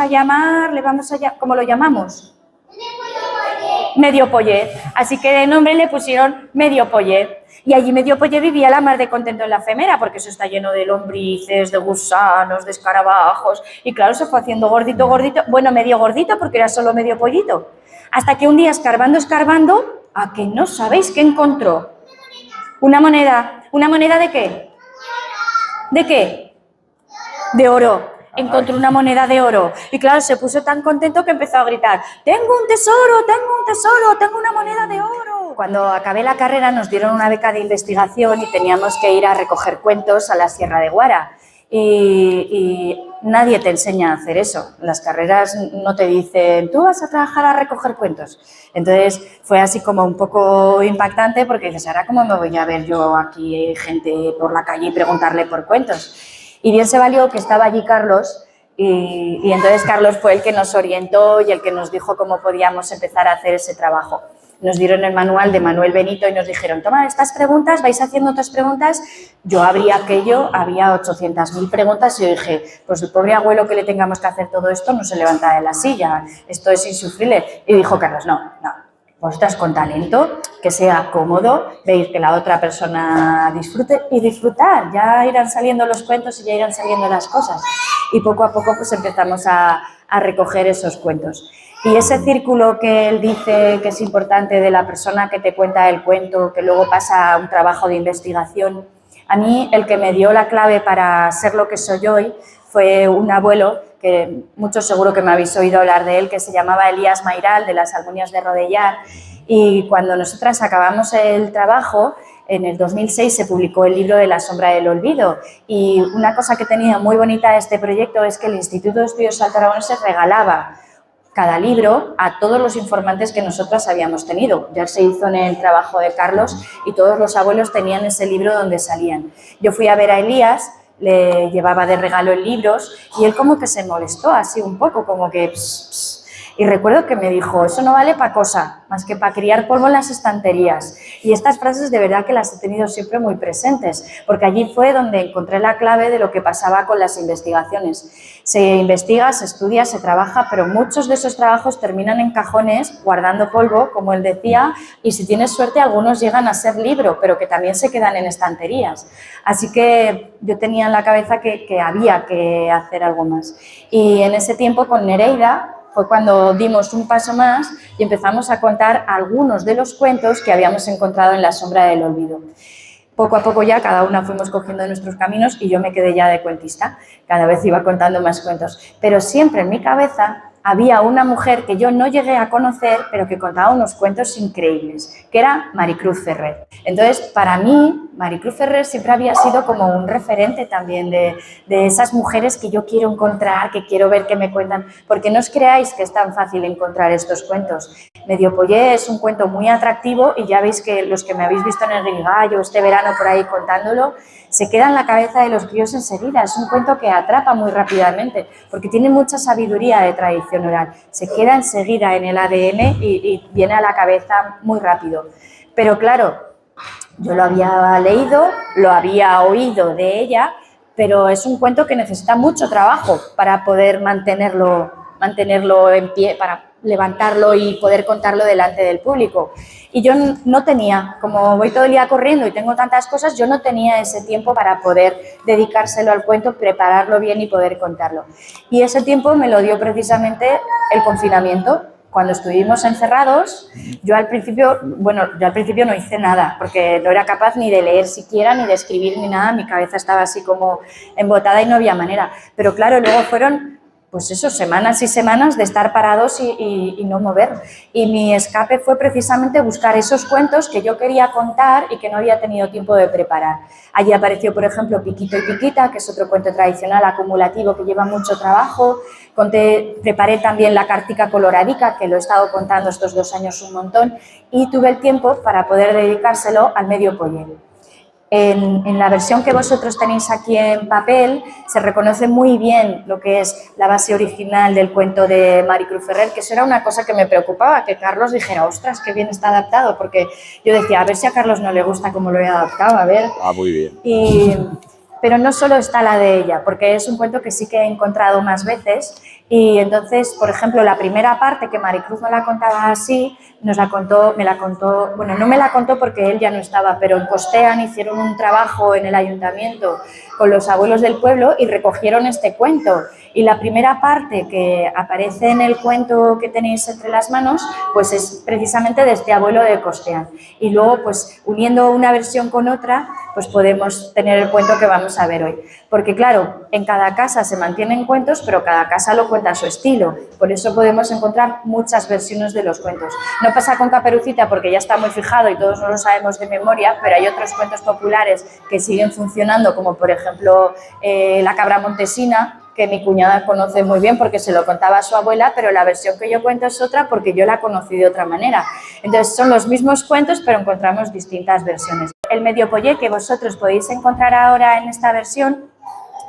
a llamar, ¿cómo lo llamamos? Medio Pollet. Así que de nombre le pusieron Medio Pollet. Y allí Medio Pollet vivía la mar de contento en la efemera, porque eso está lleno de lombrices, de gusanos, de escarabajos. Y claro, se fue haciendo gordito, gordito. Bueno, medio gordito porque era solo medio pollito. Hasta que un día, escarbando, escarbando, ¿a que no sabéis qué encontró? Una moneda. ¿Una moneda de qué? ¿De qué? De oro. Encontró una moneda de oro. Y claro, se puso tan contento que empezó a gritar: ¡tengo un tesoro, tengo un tesoro, tengo una moneda de oro! Cuando acabé la carrera nos dieron una beca de investigación y teníamos que ir a recoger cuentos a la Sierra de Guara. Y nadie te enseña a hacer eso. Las carreras no te dicen: tú vas a trabajar a recoger cuentos. Entonces fue así como un poco impactante porque dices: ahora cómo me voy a ver yo aquí gente por la calle y preguntarle por cuentos. Y bien se valió que estaba allí Carlos y entonces Carlos fue el que nos orientó y el que nos dijo cómo podíamos empezar a hacer ese trabajo. Nos dieron el manual de Manuel Benito y nos dijeron: toma estas preguntas, vais haciendo otras preguntas. Yo abrí aquello, había 800.000 preguntas y yo dije: pues el pobre abuelo que le tengamos que hacer todo esto no se levanta de la silla, esto es insufrible. Y dijo Carlos: no, vosotras con talento, que sea cómodo, veis que la otra persona disfrute y disfrutar. Ya irán saliendo los cuentos y ya irán saliendo las cosas. Y poco a poco pues empezamos a recoger esos cuentos. Y ese círculo que él dice que es importante de la persona que te cuenta el cuento, que luego pasa a un trabajo de investigación, a mí el que me dio la clave para ser lo que soy hoy fue un abuelo, que muchos seguro que me habéis oído hablar de él, que se llamaba Elías Mairal, de las Almunias de Rodellar. Y cuando nosotras acabamos el trabajo, en el 2006 se publicó el libro de La sombra del olvido. Y una cosa que tenía muy bonita de este proyecto es que el Instituto de Estudios Altaraoneses regalaba cada libro a todos los informantes que nosotras habíamos tenido. Ya se hizo en el trabajo de Carlos y todos los abuelos tenían ese libro donde salían. Yo fui a ver a Elías, le llevaba de regalo en libros y él como que se molestó así un poco, como que... Y recuerdo que me dijo: eso no vale para cosa, más que para criar polvo en las estanterías. Y estas frases de verdad que las he tenido siempre muy presentes, porque allí fue donde encontré la clave de lo que pasaba con las investigaciones. Se investiga, se estudia, se trabaja, pero muchos de esos trabajos terminan en cajones guardando polvo, como él decía, y si tienes suerte algunos llegan a ser libro, pero que también se quedan en estanterías. Así que yo tenía en la cabeza que había que hacer algo más. Y en ese tiempo con Nereida fue cuando dimos un paso más y empezamos a contar algunos de los cuentos que habíamos encontrado en La sombra del olvido. Poco a poco ya cada una fuimos cogiendo nuestros caminos y yo me quedé ya de cuentista. Cada vez iba contando más cuentos. Pero siempre en mi cabeza había una mujer que yo no llegué a conocer, pero que contaba unos cuentos increíbles, que era Maricruz Ferrer. Entonces, para mí, Maricruz Ferrer siempre había sido como un referente también de esas mujeres que yo quiero encontrar, que quiero ver qué me cuentan, porque no os creáis que es tan fácil encontrar estos cuentos. Medio Pollet es un cuento muy atractivo y ya veis que los que me habéis visto en el Guirigay este verano por ahí contándolo, se queda en la cabeza de los críos enseguida. Es un cuento que atrapa muy rápidamente porque tiene mucha sabiduría de tradición oral. Se queda enseguida en el ADN y viene a la cabeza muy rápido. Pero claro, yo lo había leído, lo había oído de ella, pero es un cuento que necesita mucho trabajo para poder mantenerlo en pie, para levantarlo y poder contarlo delante del público. Y yo no tenía, como voy todo el día corriendo y tengo tantas cosas, yo no tenía ese tiempo para poder dedicárselo al cuento, prepararlo bien y poder contarlo. Y ese tiempo me lo dio precisamente el confinamiento. Cuando estuvimos encerrados, yo al principio no hice nada, porque no era capaz ni de leer siquiera, ni de escribir, ni nada. Mi cabeza estaba así como embotada y no había manera. Pero claro, luego fueron pues eso, semanas y semanas de estar parados y no mover. Y mi escape fue precisamente buscar esos cuentos que yo quería contar y que no había tenido tiempo de preparar. Allí apareció, por ejemplo, Piquito y Piquita, que es otro cuento tradicional acumulativo que lleva mucho trabajo. Preparé también La Cartica Coloradica, que lo he estado contando estos 2 años un montón, y tuve el tiempo para poder dedicárselo al Medio Pollet. En la versión que vosotros tenéis aquí en papel se reconoce muy bien lo que es la base original del cuento de Maricruz Ferrer, que eso era una cosa que me preocupaba, que Carlos dijera: ostras, qué bien está adaptado, porque yo decía, a ver si a Carlos no le gusta cómo lo he adaptado, a ver. Ah, muy bien. pero no solo está la de ella, porque es un cuento que sí que he encontrado más veces. Y entonces, por ejemplo, la primera parte, que Maricruz no la contaba así, me la contó, bueno, no me la contó porque él ya no estaba, pero en Costean hicieron un trabajo en el ayuntamiento con los abuelos del pueblo y recogieron este cuento. Y la primera parte que aparece en el cuento que tenéis entre las manos, pues es precisamente de este abuelo de Costean. Y luego, pues uniendo una versión con otra, pues podemos tener el cuento que vamos a ver hoy. Porque claro, en cada casa se mantienen cuentos, pero cada casa lo cuenta a su estilo. Por eso podemos encontrar muchas versiones de los cuentos. No pasa con Caperucita porque ya está muy fijado y todos no lo sabemos de memoria, pero hay otros cuentos populares que siguen funcionando, como por ejemplo La cabra montesina, que mi cuñada conoce muy bien porque se lo contaba a su abuela, pero la versión que yo cuento es otra porque yo la conocí de otra manera. Entonces son los mismos cuentos, pero encontramos distintas versiones. El medio pollé que vosotros podéis encontrar ahora en esta versión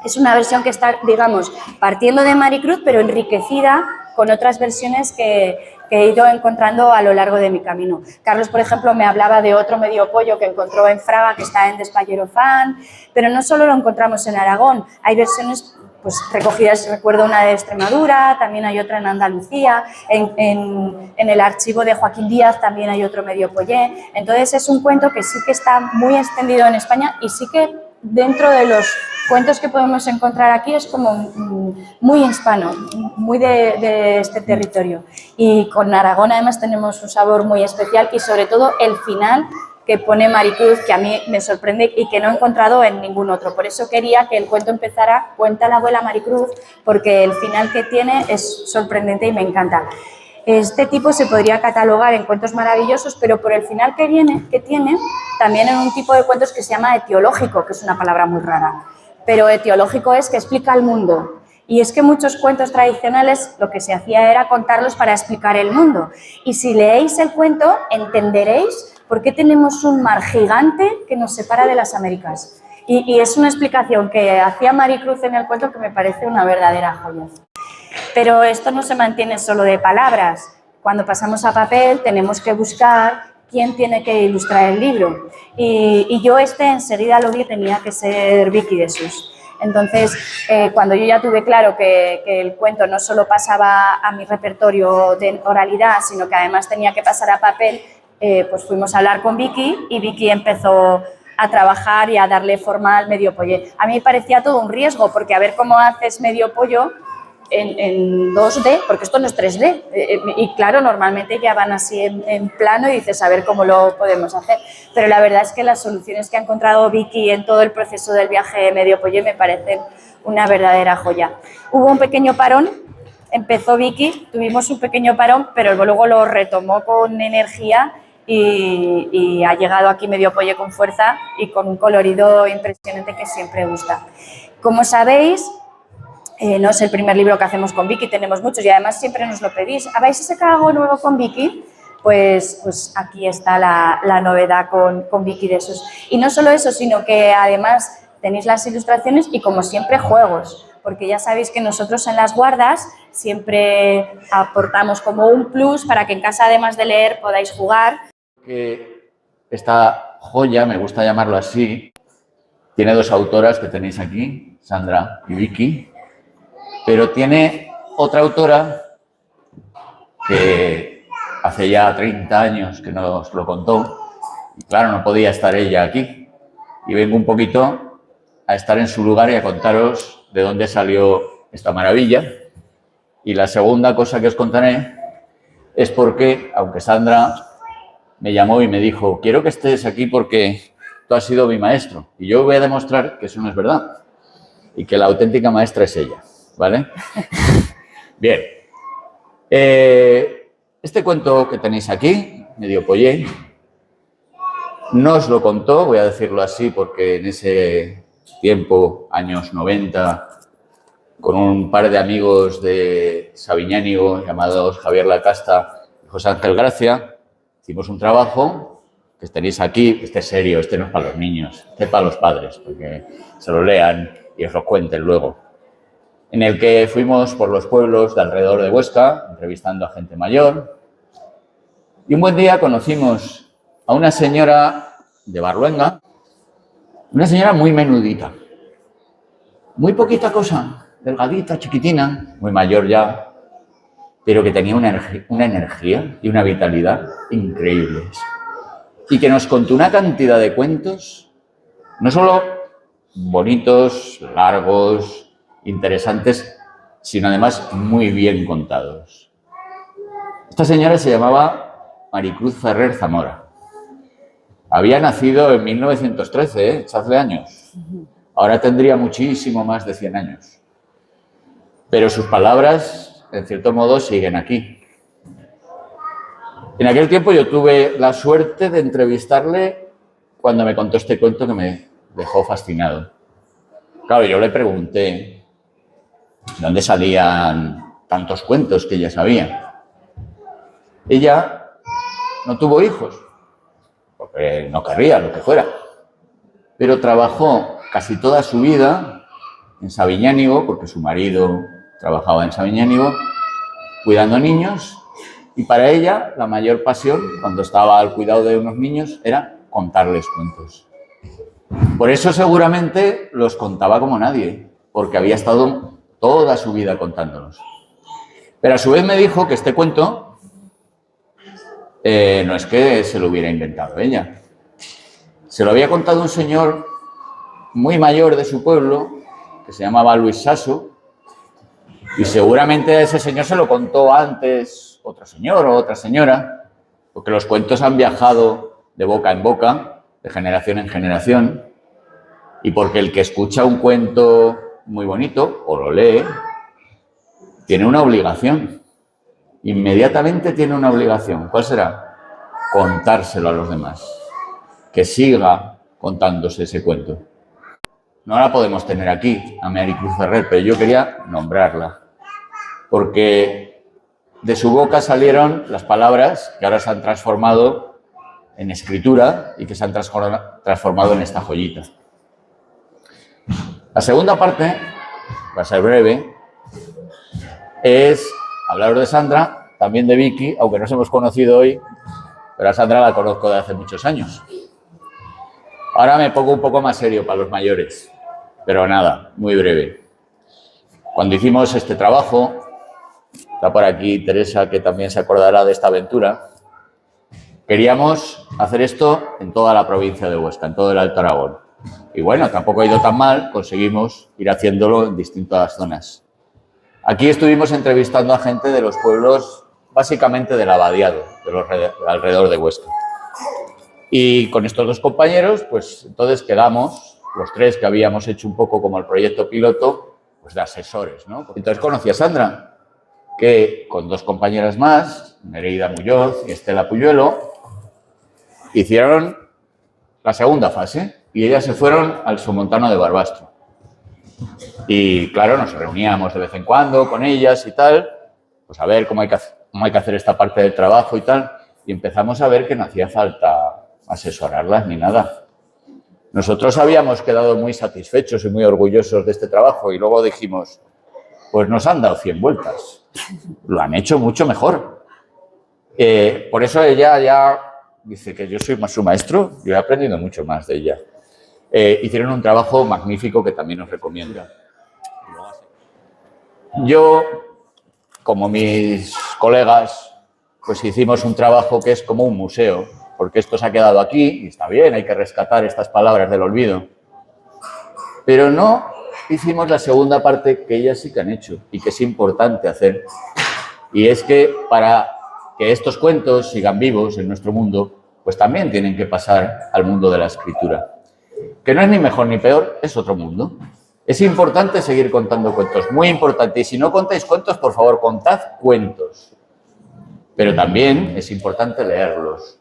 es una versión que está, digamos, partiendo de Maricruz, pero enriquecida con otras versiones que he ido encontrando a lo largo de mi camino. Carlos, por ejemplo, me hablaba de otro medio pollo que encontró en Fraga, que está en Despallerofán, pero no solo lo encontramos en Aragón, hay versiones pues recogidas, recuerdo una de Extremadura, también hay otra en Andalucía, en el archivo de Joaquín Díaz también hay otro medio pollé. Entonces es un cuento que sí que está muy extendido en España y sí que dentro de los cuentos que podemos encontrar aquí es como muy hispano, muy de este territorio. Y con Aragón además tenemos un sabor muy especial y sobre todo el final que pone Maricruz, que a mí me sorprende y que no he encontrado en ningún otro. Por eso quería que el cuento empezara, cuenta la abuela Maricruz, porque el final que tiene es sorprendente y me encanta. Este tipo se podría catalogar en cuentos maravillosos, pero por el final que tiene, también en un tipo de cuentos que se llama etiológico, que es una palabra muy rara. Pero etiológico es que explica el mundo. Y es que muchos cuentos tradicionales lo que se hacía era contarlos para explicar el mundo. Y si leéis el cuento, entenderéis por qué tenemos un mar gigante que nos separa de las Américas. Y es una explicación que hacía Maricruz en el cuento que me parece una verdadera joya. Pero esto no se mantiene solo de palabras. Cuando pasamos a papel tenemos que buscar quién tiene que ilustrar el libro. Y yo enseguida lo vi, tenía que ser Vicky de Sus. Entonces, cuando yo ya tuve claro que el cuento no solo pasaba a mi repertorio de oralidad, sino que además tenía que pasar a papel, pues fuimos a hablar con Vicky y Vicky empezó a trabajar y a darle forma al medio pollé. A mí me parecía todo un riesgo, porque a ver cómo haces medio pollo en 2D, porque esto no es 3D. Y claro, normalmente ya van así en plano y dices, a ver cómo lo podemos hacer. Pero la verdad es que las soluciones que ha encontrado Vicky en todo el proceso del viaje medio pollé me parecen una verdadera joya. Hubo un pequeño parón, empezó Vicky, tuvimos un pequeño parón, pero luego lo retomó con energía y ha llegado aquí medio pollé con fuerza y con un colorido impresionante que siempre gusta. Como sabéis, no es el primer libro que hacemos con Vicky, tenemos muchos y además siempre nos lo pedís. ¿Vais a sacar algo nuevo con Vicky? Pues aquí está la novedad con Vicky de Sus. Y no solo eso, sino que además tenéis las ilustraciones y como siempre juegos, porque ya sabéis que nosotros en las guardas siempre aportamos como un plus para que en casa además de leer podáis jugar. Que esta joya, me gusta llamarlo así, tiene dos autoras que tenéis aquí, Sandra y Vicky, pero tiene otra autora que hace ya 30 años que nos lo contó y claro, no podía estar ella aquí y vengo un poquito a estar en su lugar y a contaros de dónde salió esta maravilla. Y la segunda cosa que os contaré es porque, aunque Sandra me llamó y me dijo, quiero que estés aquí porque tú has sido mi maestro. Y yo voy a demostrar que eso no es verdad y que la auténtica maestra es ella, ¿vale? Bien. Este cuento que tenéis aquí, medio pollé, no os lo contó, voy a decirlo así, porque en ese tiempo, años 90, con un par de amigos de Sabiñánigo llamados Javier Lacasta y José Ángel Gracia, hicimos un trabajo que tenéis aquí, este es serio, este no es para los niños, este es para los padres, porque se lo lean y os lo cuenten luego, en el que fuimos por los pueblos de alrededor de Huesca, entrevistando a gente mayor, y un buen día conocimos a una señora de Barluenga, una señora muy menudita, muy poquita cosa, delgadita, chiquitina, muy mayor ya, pero que tenía una energía y una vitalidad increíbles. Y que nos contó una cantidad de cuentos, no solo bonitos, largos, interesantes, sino además muy bien contados. Esta señora se llamaba Maricruz Ferrer Zamora. Había nacido en 1913, hace años. Ahora tendría muchísimo más de 100 años. Pero sus palabras, en cierto modo, siguen aquí. En aquel tiempo yo tuve la suerte de entrevistarle cuando me contó este cuento que me dejó fascinado. Claro, yo le pregunté ¿de dónde salían tantos cuentos que ella sabía? Ella no tuvo hijos, porque no querría, lo que fuera, pero trabajó casi toda su vida en Sabiñánigo, porque su marido trabajaba en Sabiñánigo, cuidando niños, y para ella la mayor pasión, cuando estaba al cuidado de unos niños, era contarles cuentos. Por eso seguramente los contaba como nadie, porque había estado toda su vida contándolos. Pero a su vez me dijo que este cuento no es que se lo hubiera inventado ella. Se lo había contado un señor muy mayor de su pueblo, que se llamaba Luis Sasso, y seguramente a ese señor se lo contó antes otro señor o otra señora, porque los cuentos han viajado de boca en boca, de generación en generación, y porque el que escucha un cuento muy bonito o lo lee, tiene una obligación. Inmediatamente tiene una obligación. ¿Cuál será? Contárselo a los demás. Que siga contándose ese cuento. No la podemos tener aquí, a Maricruz Ferrer, pero yo quería nombrarla. Porque de su boca salieron las palabras que ahora se han transformado en escritura y que se han transformado en esta joyita. La segunda parte, va a ser breve, es hablaros de Sandra, también de Vicky, aunque nos hemos conocido hoy, pero a Sandra la conozco de hace muchos años. Ahora me pongo un poco más serio para los mayores, pero nada, muy breve. Cuando hicimos este trabajo, está por aquí Teresa, que también se acordará de esta aventura, queríamos hacer esto en toda la provincia de Huesca, en todo el Alto Aragón. Y bueno, tampoco ha ido tan mal, conseguimos ir haciéndolo en distintas zonas. Aquí estuvimos entrevistando a gente de los pueblos, básicamente del Abadiado, alrededor de Huesca. Y con estos dos compañeros, pues entonces quedamos, los tres que habíamos hecho un poco como el proyecto piloto, pues de asesores, ¿no? Entonces conocí a Sandra, que con dos compañeras más, Nereida Muñoz y Estela Puyuelo, hicieron la segunda fase y ellas se fueron al Somontano de Barbastro. Y claro, nos reuníamos de vez en cuando con ellas y tal, pues a ver cómo hay que hacer esta parte del trabajo y tal, y empezamos a ver que no hacía falta asesorarlas ni nada. Nosotros habíamos quedado muy satisfechos y muy orgullosos de este trabajo y luego dijimos, pues nos han dado 100 vueltas, lo han hecho mucho mejor. Por eso ella ya dice que yo soy más su maestro, yo he aprendido mucho más de ella. Hicieron un trabajo magnífico que también os recomiendo. Yo, como mis colegas, pues hicimos un trabajo que es como un museo, porque esto se ha quedado aquí y está bien, hay que rescatar estas palabras del olvido. Pero no hicimos la segunda parte que ellas sí que han hecho y que es importante hacer. Y es que para que estos cuentos sigan vivos en nuestro mundo, pues también tienen que pasar al mundo de la escritura. Que no es ni mejor ni peor, es otro mundo. Es importante seguir contando cuentos, muy importante. Y si no contáis cuentos, por favor, contad cuentos. Pero también es importante leerlos.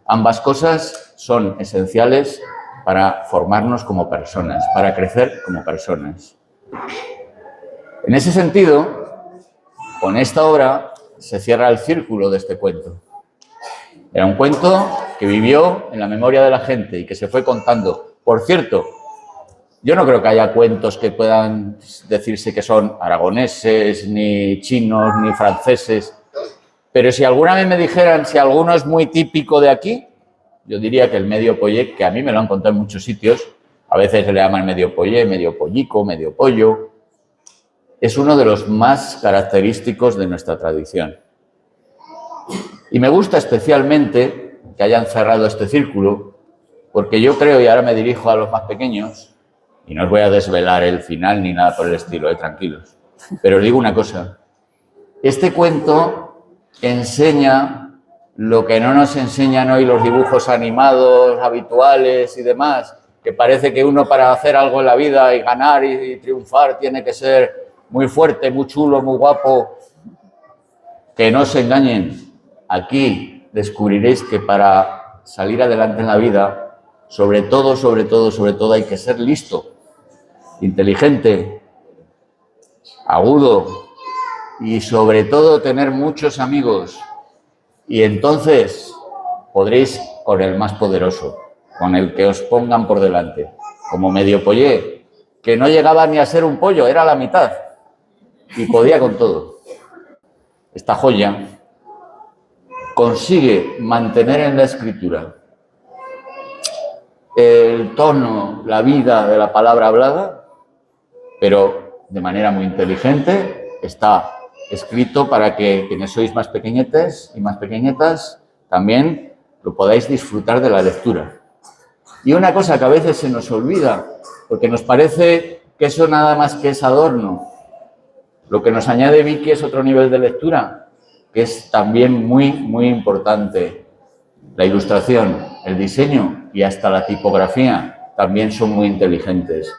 Ambas cosas son esenciales para formarnos como personas, para crecer como personas. En ese sentido, con esta obra se cierra el círculo de este cuento. Era un cuento que vivió en la memoria de la gente y que se fue contando. Por cierto, yo no creo que haya cuentos que puedan decirse que son aragoneses, ni chinos, ni franceses. Pero si alguna vez me dijeran si alguno es muy típico de aquí, yo diría que el medio Pollé, que a mí me lo han contado en muchos sitios, A veces le llaman medio pollé, medio pollico, medio pollo. Es uno de los más característicos de nuestra tradición. Y me gusta especialmente que hayan cerrado este círculo, porque yo creo, y ahora me dirijo a los más pequeños, y no os voy a desvelar el final ni nada por el estilo, tranquilos, pero os digo una cosa. Este cuento enseña lo que no nos enseñan hoy los dibujos animados habituales y demás, que parece que uno para hacer algo en la vida y ganar y triunfar tiene que ser muy fuerte, muy chulo, muy guapo. Que no se engañen. Aquí descubriréis que para salir adelante en la vida, sobre todo hay que ser listo, inteligente, agudo y sobre todo tener muchos amigos. Y entonces podréis con el más poderoso, con el que os pongan por delante, como medio pollé, que no llegaba ni a ser un pollo, era la mitad y podía con todo. Esta joya consigue mantener en la escritura el tono, la vida de la palabra hablada, pero de manera muy inteligente. Está escrito para que quienes sois más pequeñetes y más pequeñetas también lo podáis disfrutar de la lectura. Y una cosa que a veces se nos olvida, porque nos parece que eso nada más que es adorno. Lo que nos añade Vicky es otro nivel de lectura, que es también muy importante. La ilustración, el diseño y hasta la tipografía también son muy inteligentes.